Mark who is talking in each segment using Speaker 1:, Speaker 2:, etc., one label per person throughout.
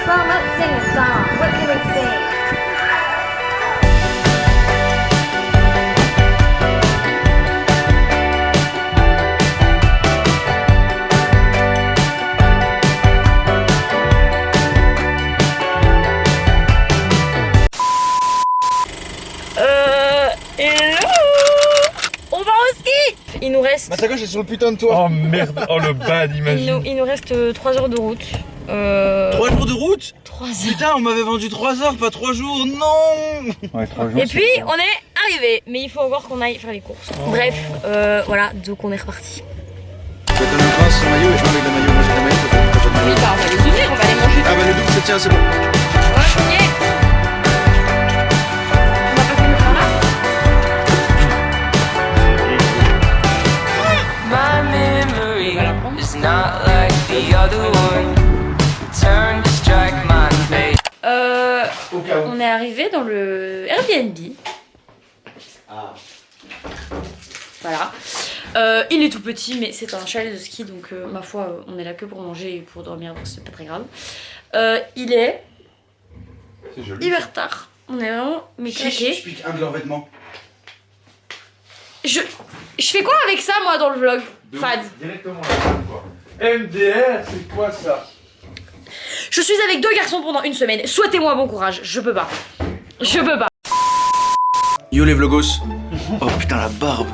Speaker 1: Well, let's sing a song. What can we sing?
Speaker 2: Hello. On va au ski. Il nous reste...
Speaker 3: Ma sacoche est sur le putain de toit.
Speaker 4: Oh merde, oh le bad, imagine.
Speaker 2: Il nous reste 3 heures de route.
Speaker 3: 3 jours de route?
Speaker 2: 3 heures.
Speaker 3: Putain, on m'avait vendu 3 heures, pas 3 jours, non.
Speaker 4: Ouais, 3 jours.
Speaker 2: Et puis on est arrivé, mais il faut encore qu'on aille faire les courses. Bref, voilà, donc on est reparti.
Speaker 3: Je vais donner le prince son maillot et je m'enlève le maillot. Moi j'ai le maillot, ça fait pas de
Speaker 2: Oui,
Speaker 3: maillot.
Speaker 2: bah on va les ouvrir, on va les manger.
Speaker 3: Ah bah le double c'est tien, c'est bon.
Speaker 2: Ok. On va passer le par là.
Speaker 5: My memory is not like the other one. Turn to strike my face.
Speaker 2: On est arrivé dans le Airbnb.
Speaker 3: Ah.
Speaker 2: Voilà. Il est tout petit, mais c'est un chalet de ski, donc ma foi, on est là que pour manger et pour dormir, donc c'est pas très grave. Il est hyper tard. On est vraiment claqués.
Speaker 3: Je pique un de leurs vêtements.
Speaker 2: Je fais quoi avec ça, moi, dans le vlog, Fad?
Speaker 4: Directement là, quoi. MDR, c'est quoi ça?
Speaker 2: Je suis avec 2 garçons pendant une semaine. Souhaitez-moi bon courage. Je peux pas. Je peux pas.
Speaker 3: Yo les vlogos. Oh putain la barbe.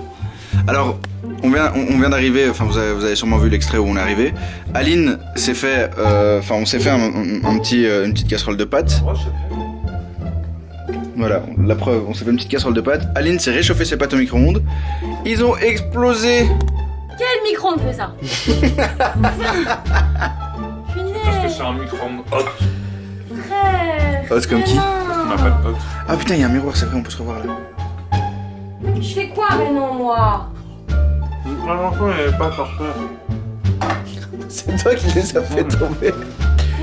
Speaker 3: Alors, on vient d'arriver, enfin vous avez sûrement vu l'extrait où on est arrivé. Aline s'est fait, on s'est fait une petite casserole de pâtes. Voilà, la preuve, on s'est fait une petite casserole de pâtes. Aline s'est réchauffé ses pâtes au micro-ondes. Ils ont explosé.
Speaker 2: Quel micro-ondes fait ça?
Speaker 4: Parce que c'est un micro-ondes hot.
Speaker 2: Frère.
Speaker 3: Hot comme qui?
Speaker 4: On n'a pas de hot.
Speaker 3: Ah putain, il y a un miroir, c'est vrai, on peut se revoir là.
Speaker 2: Je fais quoi maintenant, moi?
Speaker 4: Mon enfant n'est pas parfait.
Speaker 3: C'est toi qui les as fait tomber.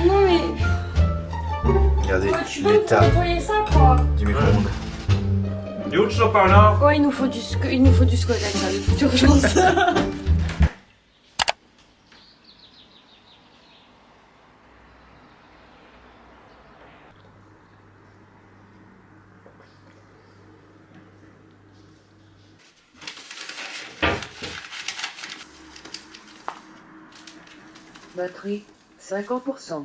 Speaker 2: Non mais...
Speaker 3: Regardez
Speaker 2: Tu peux nettoyer ça, quoi?
Speaker 3: du micro-ondes.
Speaker 4: Et où le sopalin?
Speaker 2: Ouais, il nous faut du squat avec ça, de toute urgence.
Speaker 6: Batterie, 50%.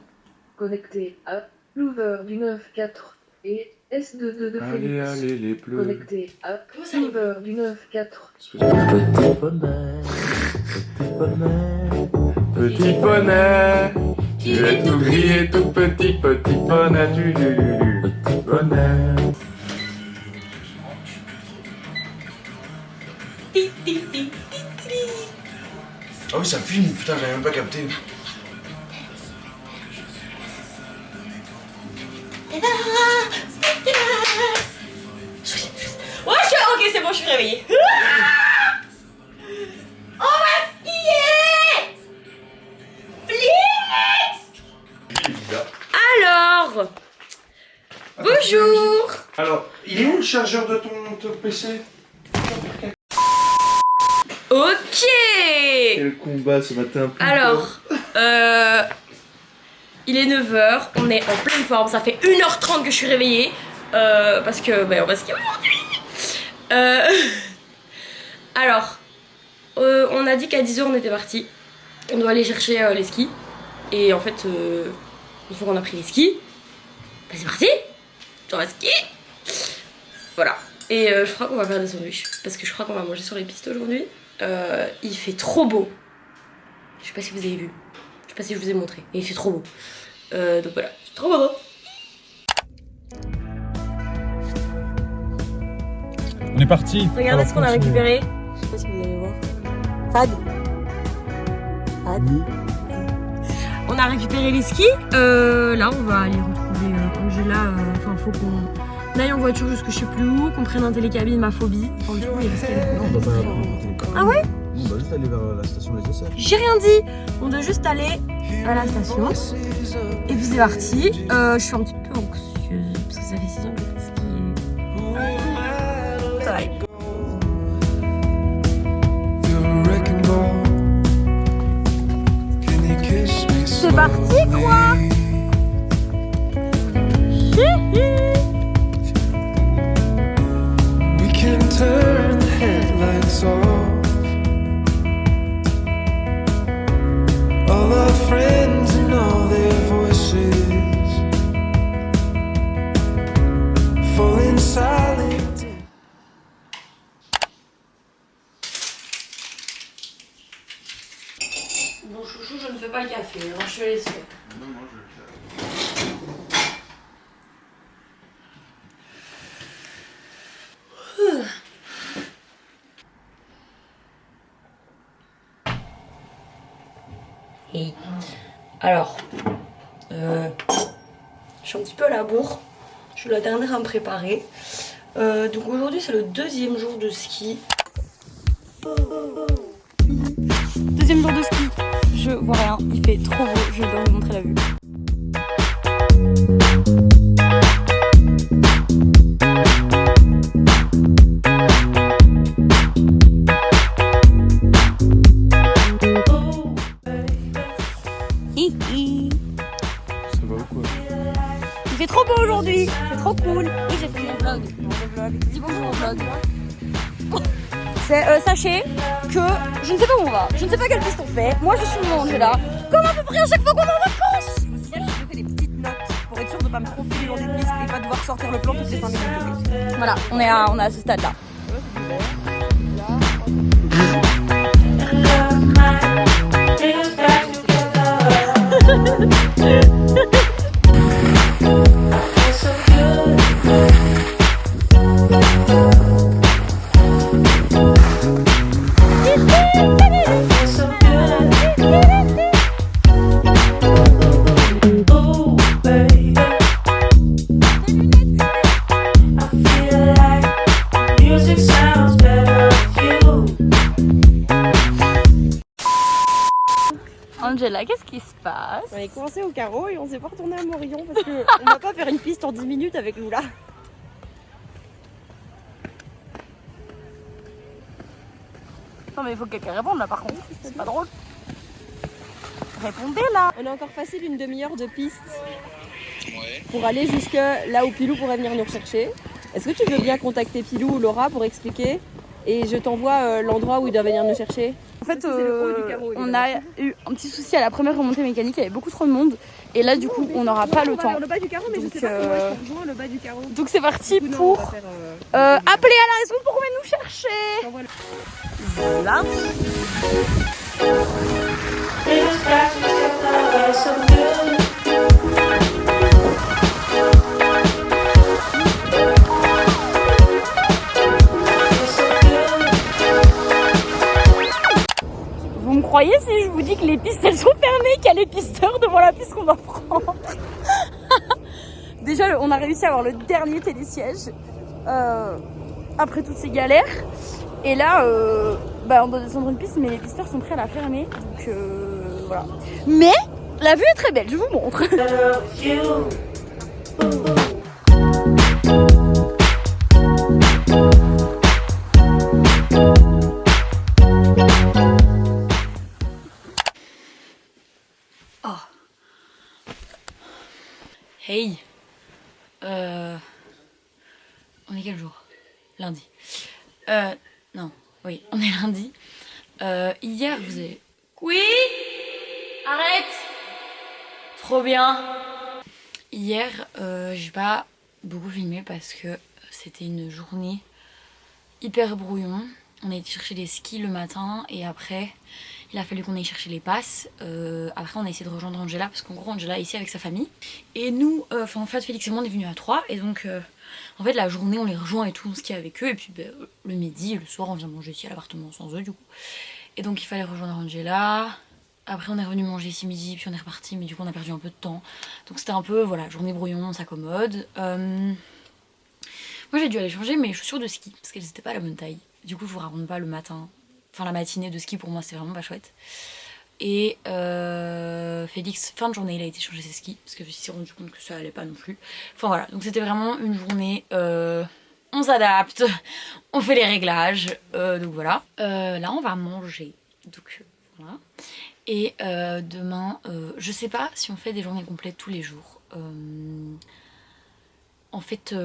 Speaker 6: Connecté à Hoover du 9.4 et S22 de Phoenix.
Speaker 4: Allez, les bleus.
Speaker 6: Connecté à Hoover du 9.4.
Speaker 5: Petit bonheur, petit bonheur.
Speaker 4: Petit poney, tu es tout gris et tout petit, petit poney, tu petit poney.
Speaker 3: Ah oui, ça filme, putain, j'avais même pas capté.
Speaker 2: Ouais, ok, c'est bon, je suis réveillée. On va skier! Flix! Alors, bonjour.
Speaker 4: Alors, il est où le chargeur de ton PC?
Speaker 2: Ok.
Speaker 4: Quel combat ce matin.
Speaker 2: Alors, il est 9h, on est en pleine forme, ça fait 1h30 que je suis réveillée. Parce que, on va skier aujourd'hui. Alors, on a dit qu'à 10h on était parti. On doit aller chercher les skis. Et en fait, une fois qu'on a pris les skis, bah c'est parti. On va skier. Voilà. Et je crois qu'on va faire des sandwichs. Parce que je crois qu'on va manger sur les pistes aujourd'hui. Il fait trop beau. Je sais pas si vous avez vu. Je sais pas si je vous ai montré. Mais il fait trop beau. Donc voilà. C'est trop beau.
Speaker 4: On est parti.
Speaker 2: Regardez ce qu'on a récupéré. Je sais pas si vous allez voir. Fad. On a récupéré les skis. Là, on va aller retrouver Angela. Enfin, faut qu'on aille en voiture jusque je sais plus où, qu'on prenne un télécabine, ma phobie. Enfin, du coup, il reste Ah ouais?
Speaker 3: On va juste aller vers la station des essais.
Speaker 2: J'ai rien dit. On doit juste aller à la station. Et puis c'est parti. Je suis un petit peu anxieuse parce que ça fait 6 ans que je fais skier. Ça va aller. C'est parti quoi.
Speaker 7: friends and all their voices falling silent.
Speaker 2: Bon chouchou, je ne fais pas le café, alors je te laisse faire.
Speaker 3: Non, moi je vais le faire.
Speaker 2: Hey. Alors, je suis un petit peu à la bourre. Je suis la dernière à me préparer. Donc aujourd'hui c'est le deuxième jour de ski.
Speaker 8: Deuxième jour de ski, je vois rien, il fait trop beau, je dois vous montrer la vue.
Speaker 4: Ça va ou quoi?
Speaker 8: Il fait trop beau aujourd'hui, c'est trop cool. Oui, j'ai fait mon vlog. Dis bonjour au vlog. Sachez que je ne sais pas où on va, je ne sais pas quelle piste on fait. Moi je suis mon Angela, comme à peu près à chaque fois qu'on est en vacances. Aussi, je fais des petites notes pour être sûr de ne pas me tromper le long des pistes et pas devoir sortir le plan toutes les 5 minutes. Voilà, on est à ce stade là. Angela, qu'est-ce qui se passe?
Speaker 2: On est coincé au carreau et on s'est pas retourné à Morillon parce qu'on va pas faire une piste en 10 minutes avec Lula.
Speaker 8: Non mais il faut que quelqu'un réponde là par contre, c'est pas drôle. Répondez là.
Speaker 2: On a encore facile une demi-heure de piste pour aller jusque là où Pilou pourrait venir nous rechercher. Est-ce que tu veux bien contacter Pilou ou Laura pour expliquer et je t'envoie l'endroit où ils doivent venir nous chercher?
Speaker 8: En fait, on a eu un petit souci à la première remontée mécanique, il y avait beaucoup trop de monde et là du coup on n'aura pas le temps.
Speaker 2: Le bas du carreau, mais donc, je sais pas comment est-ce qu'on rejoint le bas du carreau.
Speaker 8: Donc c'est parti pour appeler à la raison pour qu'on vienne nous chercher. Voilà. Vous me croyez si je vous dis que les pistes elles sont fermées, qu'il y a les pisteurs devant la piste qu'on doit prendre? Déjà on a réussi à avoir le dernier télésiège après toutes ces galères. Et là on doit descendre une piste mais les pisteurs sont prêts à la fermer. Donc voilà. Mais la vue est très belle, je vous montre. Hey, on est quel jour? Lundi. Non, oui, on est lundi. Hier, vous avez... Oui? Arrête! Trop bien! Hier, j'ai pas beaucoup filmé parce que c'était une journée hyper brouillon. On a été chercher des skis le matin et après, il a fallu qu'on aille chercher les passes. Après, on a essayé de rejoindre Angela parce qu'en gros, Angela est ici avec sa famille. Et nous, en fait, Félix et moi, on est venus à 3. Et donc, en fait, la journée, on les rejoint et tout, on skie avec eux. Et puis, le midi et le soir, on vient manger ici à l'appartement sans eux, du coup. Et donc, il fallait rejoindre Angela. Après, on est revenu manger ici midi, puis on est reparti. Mais du coup, on a perdu un peu de temps. Donc, c'était un peu, voilà, journée brouillon, on s'accommode. Moi, j'ai dû aller changer mes chaussures de ski parce qu'elles n'étaient pas à la bonne taille. Du coup, je vous raconte pas le matin. Enfin, la matinée de ski, pour moi, c'est vraiment pas chouette. Et Félix, fin de journée, il a été changer ses skis parce qu'il s'est rendu compte que ça allait pas non plus. Enfin voilà, donc c'était vraiment une journée, on s'adapte, on fait les réglages, donc voilà. Là, on va manger, donc voilà. Et demain, je sais pas si on fait des journées complètes tous les jours. En fait,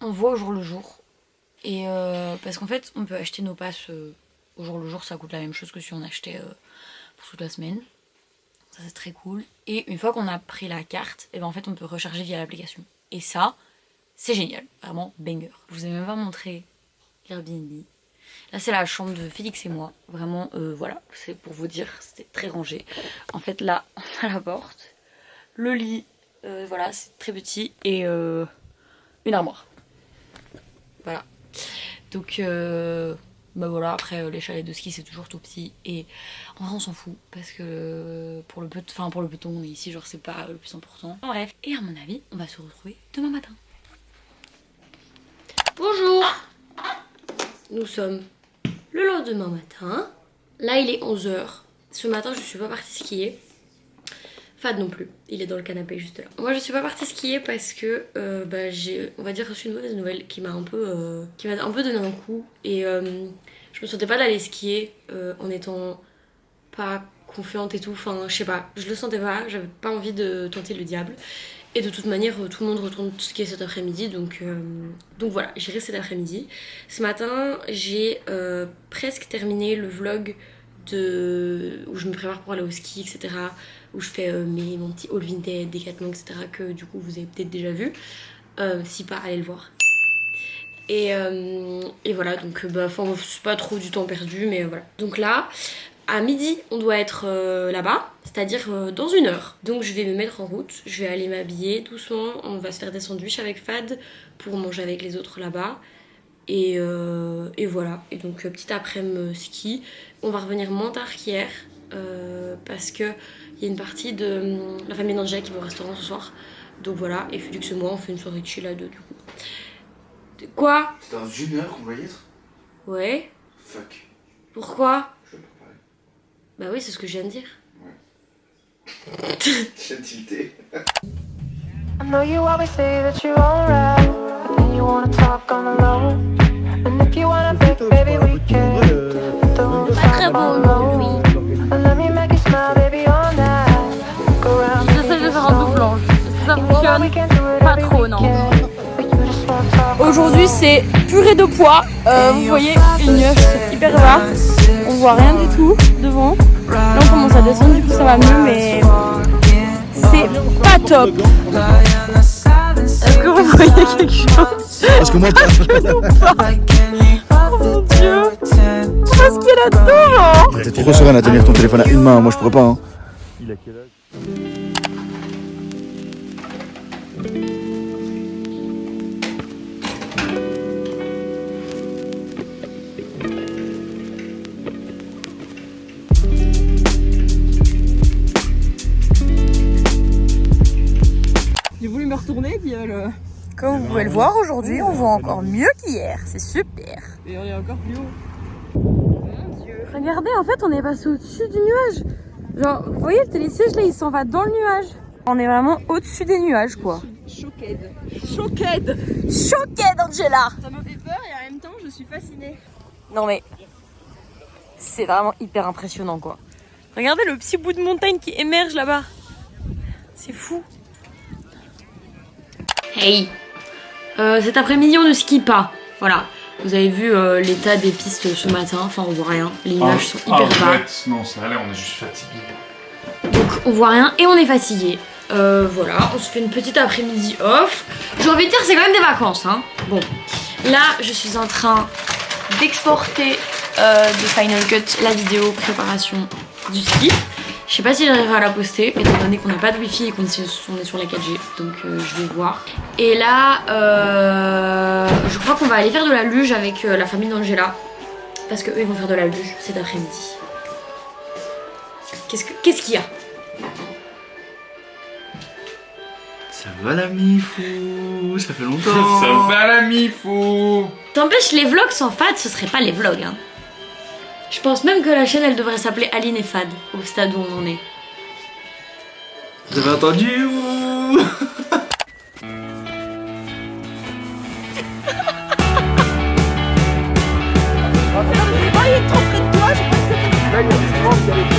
Speaker 8: on voit au jour le jour. Et parce qu'en fait, on peut acheter nos passes au jour le jour, ça coûte la même chose que si on achetait pour toute la semaine. Ça c'est très cool. Et une fois qu'on a pris la carte, et ben en fait on peut recharger via l'application. Et ça, c'est génial, vraiment banger. Je vous ai même pas montré l'Airbnb. Là c'est la chambre de Félix et moi. Vraiment, voilà, c'est pour vous dire, c'était très rangé. En fait là, on a la porte, le lit, voilà, c'est très petit, et une armoire. Voilà. Donc bah voilà, après les chalets de ski c'est toujours tout petit et en vrai on s'en fout parce que pour le peu de temps on est ici, genre c'est pas le plus important. Bref, et à mon avis on va se retrouver demain matin.
Speaker 2: Bonjour. Nous sommes le lendemain matin. Là il est 11h. Ce matin je suis pas partie skier. Fad non plus, il est dans le canapé juste là. Moi je suis pas partie skier parce que bah, j'ai, on va dire, reçu une mauvaise nouvelle qui m'a un peu donné un coup. Et je me sentais pas d'aller skier en étant pas confiante et tout. Enfin je sais pas, je le sentais pas, j'avais pas envie de tenter le diable. Et de toute manière tout le monde retourne skier cet après-midi, donc voilà, j'irai cet après-midi. Ce matin j'ai presque terminé le vlog où je me prépare pour aller au ski, etc. Où je fais mon petit haul vintage, Decathlon, etc. que du coup vous avez peut-être déjà vu. Si pas, allez le voir. Et voilà, donc c'est pas trop du temps perdu, mais voilà. Donc là, à midi, on doit être là-bas, c'est-à-dire dans 1 heure. Donc je vais me mettre en route, je vais aller m'habiller doucement, on va se faire des sandwichs avec Fad pour manger avec les autres là-bas. Et voilà, et donc petit après-midi ski. On va revenir moins tard qu'hier parce qu'il y a une partie de la famille d'Angela qui va au restaurant ce soir. Donc voilà, et Félix et moi on fait une soirée chill à deux du coup. Quoi?
Speaker 3: C'est dans 1 heure qu'on va y être?
Speaker 2: Ouais.
Speaker 3: Fuck.
Speaker 2: Pourquoi?
Speaker 3: Je vais préparer.
Speaker 2: Bah oui, c'est ce que je viens de dire.
Speaker 3: Ouais. J'ai tilté.
Speaker 9: I know you always say that you're alright, but then you wanna talk on the low. And if you wanna break, baby, we can. Don't
Speaker 8: Très beau aujourd'hui.
Speaker 9: let me make you smile, baby, all night. Go around.
Speaker 8: J'essaie de faire un doublon. Ça fonctionne pas trop, non. Aujourd'hui c'est purée de pois. Vous voyez une nuage, c'est hyper bas. On voit rien du tout devant. Là on commence à descendre, du coup ça va mieux, mais c'est pas top. Est-ce que vous voyez quelque chose?
Speaker 3: Parce que moi
Speaker 8: Oh mon dieu! Qu'est-ce qu'il y a là-dedans?
Speaker 3: T'es trop sereine à tenir ton téléphone à une main, moi je pourrais pas hein.
Speaker 4: Il a quel âge?
Speaker 2: J'ai voulu me retourner, puis
Speaker 8: Comme vous pouvez le voir aujourd'hui, on voit encore mieux qu'hier. C'est super.
Speaker 2: et on est encore plus haut.
Speaker 8: Regardez, en fait, on est passé au-dessus du nuage. Genre, vous voyez, le télésiège là, il s'en va dans le nuage. On est vraiment au-dessus des nuages, quoi.
Speaker 2: Choquette.
Speaker 8: Choquée, Angela.
Speaker 2: Ça me fait peur et en même temps je suis fascinée.
Speaker 8: Non mais, c'est vraiment hyper impressionnant, quoi. Regardez le petit bout de montagne qui émerge là-bas. C'est fou.
Speaker 2: Hey, cet après-midi on ne skie pas. Voilà, vous avez vu l'état des pistes ce matin. Enfin on voit rien, les nuages sont hyper bas.
Speaker 4: Non, ça allait, on est juste fatigué.
Speaker 2: Donc on voit rien et on est fatigué. Voilà, on se fait une petite après-midi off. J'ai envie de dire c'est quand même des vacances hein. Bon, là je suis en train d'exporter de Final Cut la vidéo préparation du ski. Je sais pas si j'arriverai à la poster étant donné qu'on n'a pas de wifi et qu'on est sur la 4G, donc je vais voir. Et là je crois qu'on va aller faire de la luge avec la famille d'Angela parce que eux ils vont faire de la luge cet après-midi. Qu'est-ce qu'il y a?
Speaker 3: Ça va la mifou, ça fait longtemps.
Speaker 4: Ça va la mifou.
Speaker 2: T'empêches, les vlogs sans Fad, ce serait pas les vlogs hein. Je pense même que la chaîne elle devrait s'appeler Aline et Fad au stade où on en est.
Speaker 3: Vous avez entendu ou...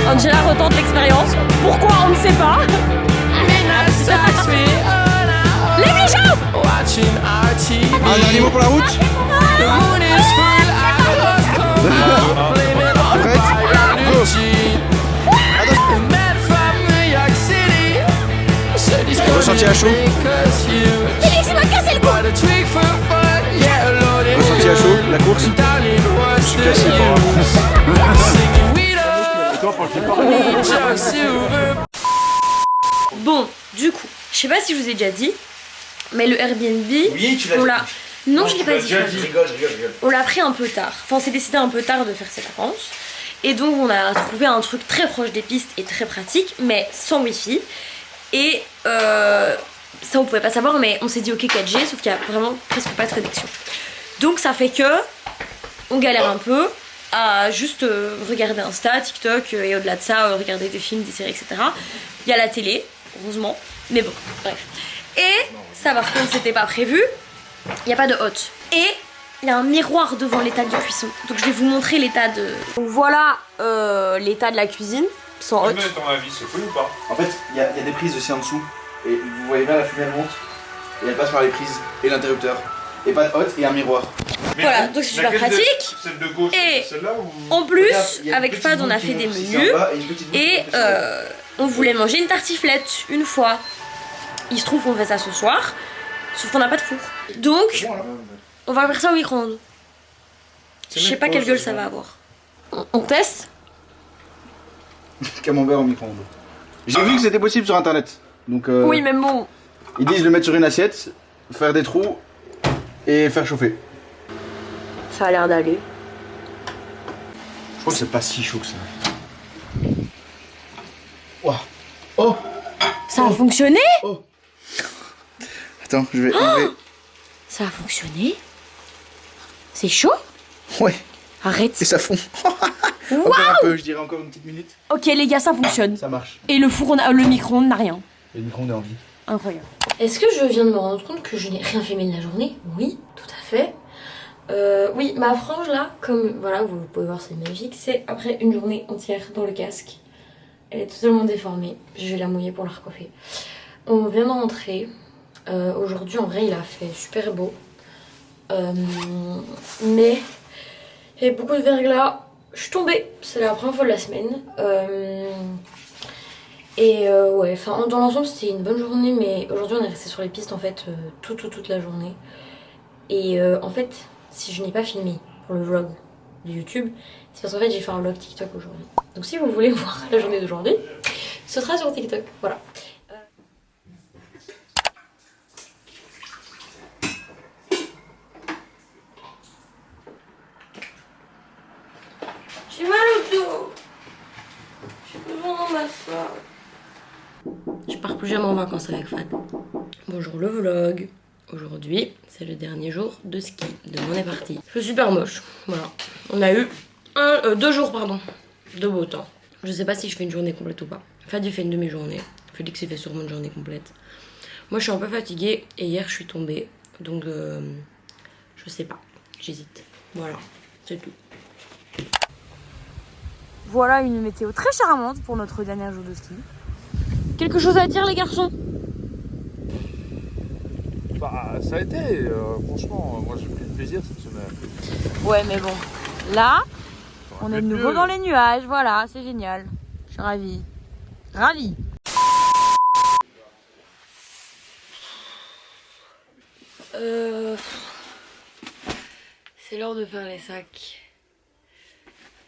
Speaker 8: Angela retente l'expérience. Pourquoi on ne sait pas. Les bijoux.
Speaker 3: Un dernier mot pour la route. Prête? Go. Ressenti à chaud.
Speaker 8: Félix, il m'a cassé le cou.
Speaker 3: Ressenti à chaud, la course. Je suis cassé.
Speaker 2: Bon, du coup, je sais pas si je vous ai déjà dit, mais le Airbnb,
Speaker 3: Oui, tu l'as
Speaker 2: on
Speaker 3: dit.
Speaker 2: l'a... Non, je l'ai pas dit.
Speaker 3: Je rigole.
Speaker 2: On l'a pris un peu tard. Enfin, on s'est décidé un peu tard de faire ces vacances. Et donc, on a trouvé un truc très proche des pistes et très pratique, mais sans wifi. Et ça, on pouvait pas savoir, mais on s'est dit ok 4G, sauf qu'il y a vraiment presque pas de connexion. Donc, ça fait que on galère un peu à juste regarder Insta, TikTok et au-delà de ça, regarder des films, des séries, etc. Il y a la télé, heureusement, mais bon, bref. Et ça, par contre, c'était pas prévu. Il n'y a pas de hotte. Et il y a un miroir devant l'état de cuisson. Donc je vais vous montrer l'état de... Donc voilà l'état de la cuisine, sans hotte.
Speaker 4: ton avis, c'est cool ou pas?
Speaker 3: En fait, il y a des prises aussi en dessous. Et vous voyez bien, la fumée elle monte. Et elle passe par les prises et l'interrupteur. Et pas de hotte et un miroir.
Speaker 2: Voilà, donc c'est super pratique.
Speaker 4: Celle de gauche,
Speaker 2: Et
Speaker 4: celle-là ou...
Speaker 2: en plus,
Speaker 3: Regarde, il y a une
Speaker 2: avec
Speaker 3: petite
Speaker 2: Fad, on
Speaker 3: boule
Speaker 2: a
Speaker 3: qui
Speaker 2: fait des
Speaker 3: monte ici
Speaker 2: menus.
Speaker 3: en bas et une petite boule qui
Speaker 2: Et
Speaker 3: monte ici en haut.
Speaker 2: on voulait manger une tartiflette une fois. Il se trouve qu'on fait ça ce soir. Sauf qu'on n'a pas de four. Donc, on va faire ça au micro-ondes. Je sais pas quelle gueule ça va avoir. On teste?
Speaker 3: Camembert au micro-ondes. J'ai vu que c'était possible sur internet. Donc
Speaker 2: Oui, mais bon.
Speaker 3: ils disent le mettre sur une assiette, faire des trous et faire chauffer.
Speaker 2: Ça a l'air d'aller.
Speaker 3: Je crois que c'est pas si chaud que ça. Ouah. Oh.
Speaker 2: Ça a fonctionné?
Speaker 3: Oh. Attends, je vais enlever.
Speaker 2: Ça a fonctionné? C'est chaud?
Speaker 3: Ouais.
Speaker 2: Arrête.
Speaker 3: Et ça fond. Encore un peu, je dirais encore une petite minute.
Speaker 2: Ok les gars, ça fonctionne.
Speaker 3: Ça marche.
Speaker 2: Et le four, le micro-ondes n'a rien.
Speaker 3: Et le micro-ondes est en vie.
Speaker 2: Incroyable. Est-ce que je viens de me rendre compte que je n'ai rien filmé de la journée? Oui, tout à fait. Oui, ma frange là, comme voilà, vous pouvez voir, c'est magnifique. C'est après une journée entière dans le casque. Elle est totalement déformée. Je vais la mouiller pour la recoiffer. On vient de rentrer. Aujourd'hui, en vrai, il a fait super beau. Mais il y avait beaucoup de verglas. Je suis tombée. C'est la première fois de la semaine. Ouais, enfin dans l'ensemble c'était une bonne journée, mais aujourd'hui on est resté sur les pistes en fait toute la journée. Et en fait, si je n'ai pas filmé pour le vlog de YouTube, c'est parce qu'en fait j'ai fait un vlog TikTok aujourd'hui. Donc si vous voulez voir la journée d'aujourd'hui, ce sera sur TikTok, voilà. J'ai mal au dos. J'ai besoin d'un massage. Je pars plus jamais en vacances avec Fad. Bonjour le vlog. Aujourd'hui, c'est le dernier jour de ski. Demain on est parti. C'est super moche. Voilà. On a eu 2 jours de beau temps. Je sais pas si je fais une journée complète ou pas. Fad il fait une demi-journée. Félix il fait sûrement une journée complète. Moi je suis un peu fatiguée et hier je suis tombée. Donc je sais pas. J'hésite. Voilà. C'est tout.
Speaker 8: Voilà une météo très charmante pour notre dernier jour de ski. Quelque chose à dire les garçons?
Speaker 4: Bah, ça a été, franchement, moi j'ai pris le plaisir cette semaine.
Speaker 8: Ouais mais bon, là, on est de nouveau dans les nuages, voilà, c'est génial. Je suis ravie. Ravie.
Speaker 2: C'est l'heure de faire les sacs.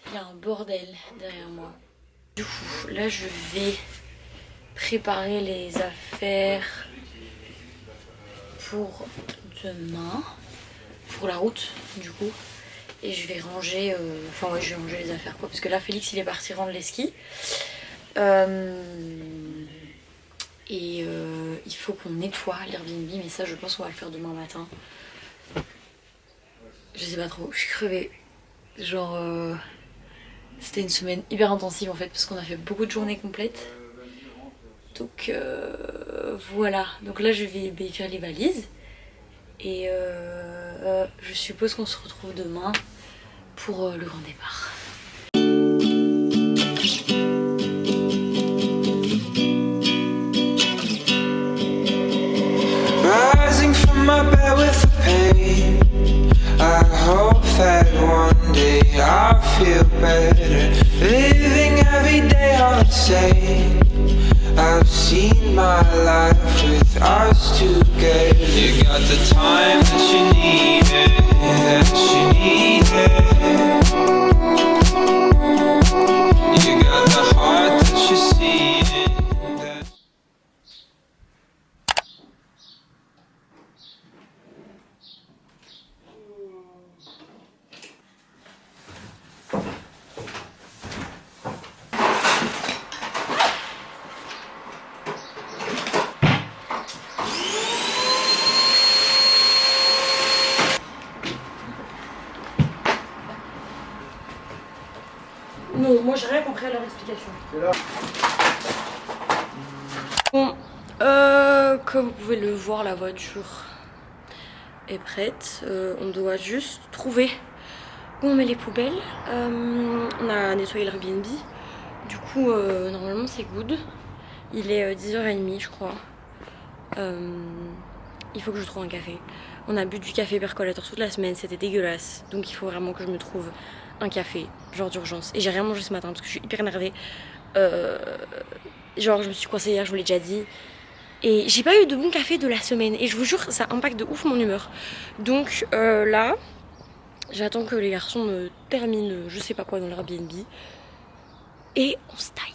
Speaker 2: Il y a un bordel derrière moi. Du coup, là je vais préparer les affaires pour demain, pour la route du coup. Et je vais ranger, enfin ouais, je vais ranger les affaires quoi, parce que là Félix il est parti rendre les skis. Il faut qu'on nettoie l'Airbnb, mais ça je pense qu'on va le faire demain matin. Je sais pas trop, je suis crevée. Genre, c'était une semaine hyper intensive en fait, parce qu'on a fait beaucoup de journées complètes. Donc voilà, donc là je vais faire les valises. Et je suppose qu'on se retrouve demain pour le grand départ.
Speaker 7: Rising from my bed with the pain, I hope that one day I'll feel better. Living every day all the same. I've seen my life with us together. You got the time that you needed, that you needed. You got the heart that you see.
Speaker 2: Non, moi j'ai rien compris à leur explication. Bon, comme vous pouvez le voir, la voiture est prête. On doit juste trouver où on met les poubelles. On a nettoyé l'Airbnb. Du coup, normalement c'est good. Il est 10h30 je crois. Il faut que je trouve un café. On a bu du café percolator toute la semaine, c'était dégueulasse. Donc il faut vraiment que je me trouve un café, genre d'urgence. Et j'ai rien mangé ce matin parce que je suis hyper énervée. Genre je me suis coincée hier, je vous l'ai déjà dit. Et j'ai pas eu de bon café de la semaine. Et je vous jure, ça impacte de ouf mon humeur. Donc là, j'attends que les garçons me terminent je sais pas quoi dans l'Airbnb. Et on se taille.